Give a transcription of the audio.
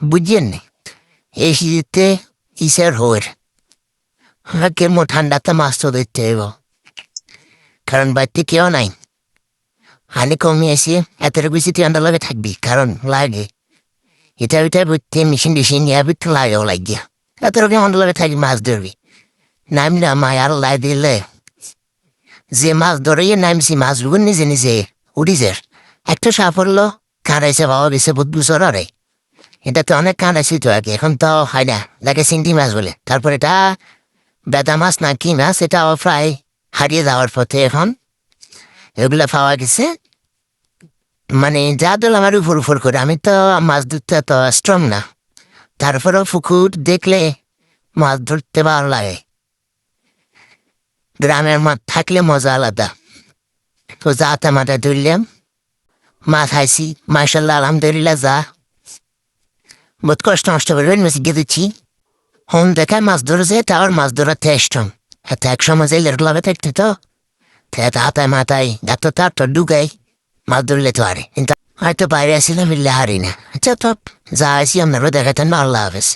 বুঝছেন নি? এই শীতে ইসের হইর কেমন ঠান্ডাতে মাছ তো ধরতে হইব, কারণ বাড়িতে কেউ নাই। হানি কমিয়েছি, এত বেশি ঠান্ডা লাগে থাকবি, কারণ লাগে এটা ওইটা বুঝতে মেশিন টেশিন নিয়ে বুঝতে লাগেও লাগিয়া এত রকম লাগে থাকবি মাছ ধরবি। নামলে আমায় আর লাই দিলে যে মাছ ধরে নামছি মাছগুলো নিজে নিজে উঠিছে। একটা সাফল্য কাঁড়াইছে বাবা গেছে বহুত বছর আরে, এটা তো অনেক কাঁড়াইছি তো আগে, এখন তো হয় না, লাগে চিংড়ি মাছ বলে। তারপরে এটা বেদা মাছ না কি মাছ, এটাও প্রায় হারিয়ে যাওয়ার পথে এখন এগুলা পাওয়া গেছে। মানে যা দিল আমার উপর উপর করে, আমি তো মাছ ধরতে তো স্ট্রং না, তারপরেও পুকুর দেখলে মাছ ধরতে ভালো লাগে। গ্রামের মাঠ থাকলে মজা আলাদা। তো যা মাঠে ধরলাম, মাছ খাইছি, মার্শাল্লাহ আলহামদুলিল্লাহ। যা বহুত কষ্ট নষ্ট করে মেসি গেঁদেছি, হন দেখায় মাছ ধরেছে, তার মাছ ধরার টেস্ট এত এক সময় যে লেটলাবে থাকতে তো হাতায় মাথায় এত তার তো ঢুকাই মাছ ধরলে তো আরে, কিন্তু হয়তো বাইরে আসছিলাম মিললে হারি না। আচ্ছা তো যা আছি আপনারও দেখাতেন, আল্লাহ হাফেজ।